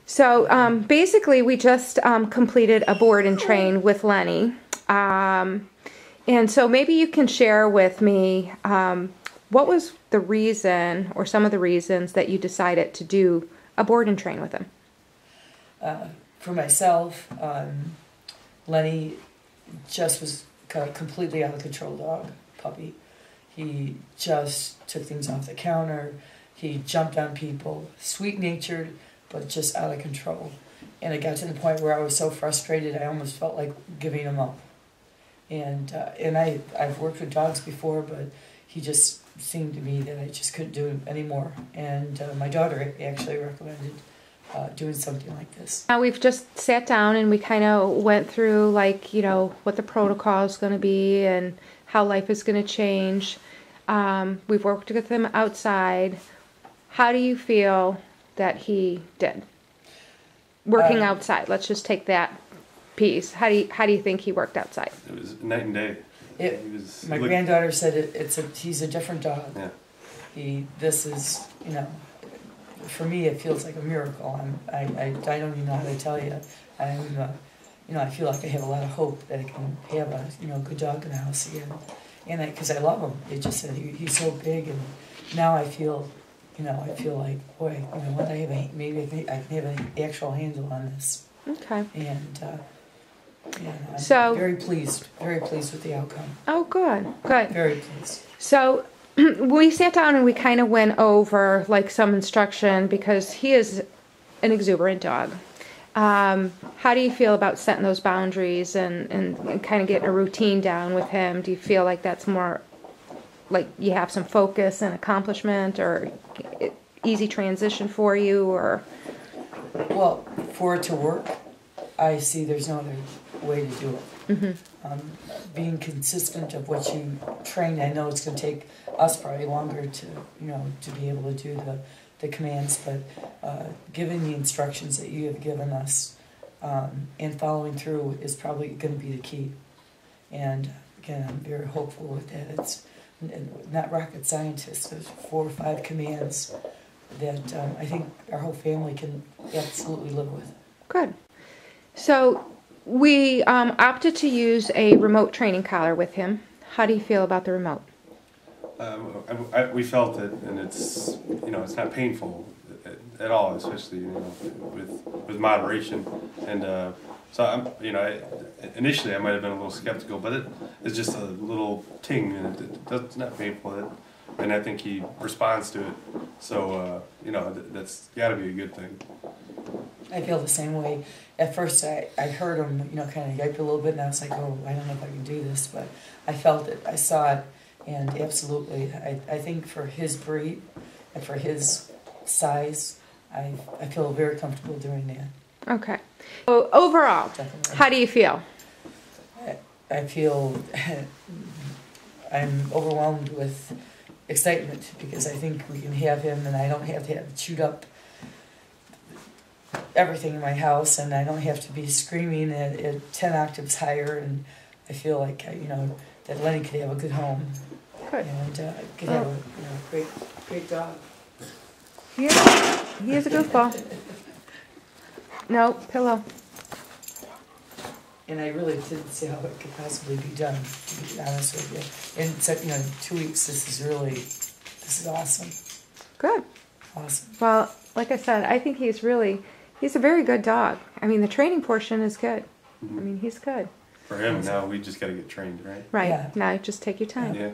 So basically, we just completed a board and train with Lenny. And so maybe you can share with me what was the reason or some of the reasons that you decided to do a board and train with him? For myself, Lenny just was completely out of control dog, puppy. He just took things off the counter. He jumped on people, sweet-natured, but just out of control. And it got to the point where I was so frustrated, I almost felt like giving him up. And I've worked with dogs before, but he just seemed to me that I just couldn't do it anymore. And my daughter actually recommended doing something like this. Now we've just sat down and we kind of went through, like, you know, what the protocol is going to be and how life is going to change. We've worked with him outside. How do you feel that he did? Working outside. Let's just take that piece. How do you think he worked outside? It was night and day. My granddaughter said he's a different dog. Yeah. This is, you know, for me it feels like a miracle. I don't even know how to tell you. You know, I feel like I have a lot of hope that I can have a, you know, good dog in the house again. And because I love him. It just said he's so big, and now I feel, you know, like, boy, you know what, maybe I can have an actual handle on this. Okay. And yeah, I'm so very pleased with the outcome. Oh, good. Very pleased. So we sat down and we kind of went over like some instruction because he is an exuberant dog. How do you feel about setting those boundaries and kind of getting a routine down with him? Do you feel like that's more like you have some focus and accomplishment, or easy transition for you, or? Well, for it to work, I see there's no other way to do it. Mm-hmm. Being consistent of what you train, I know it's going to take us probably longer to, you know, to be able to do the commands, but giving the instructions that you have given us and following through is probably going to be the key. And again, I'm very hopeful with that. It's not rocket scientists. There's 4 or 5 commands that I think our whole family can absolutely live with. Good. So we opted to use a remote training collar with him. How do you feel about the remote? We felt it, and it's, you know, it's not painful at all, especially, you know, with moderation. And so I'm, you know, initially I might have been a little skeptical, but it's just a little ting, and it's not painful, and I think he responds to it. So you know, that's got to be a good thing. I feel the same way. At first, I heard him, you know, kind of yipe a little bit, and I was like, oh, I don't know if I can do this, but I felt it, I saw it, and absolutely, I think for his breed and for his size, I feel very comfortable doing that. Okay. So overall, definitely. How do you feel? I feel I'm overwhelmed with excitement because I think we can have him, and I don't have to have chewed up everything in my house, and I don't have to be screaming at 10 octaves higher, and I feel like, you know, that Lenny could have a good home. Good. And could have a, you know, great dog. He is a goofball. No, pillow. And I really didn't see how it could possibly be done, to be honest with you. And so, you know, in 2 weeks, this is awesome. Good. Awesome. Well, like I said, I think he's a very good dog. I mean, the training portion is good. Mm-hmm. I mean, he's good. For him, now we just got to get trained, right? Right. Yeah. Now just take your time. Yeah.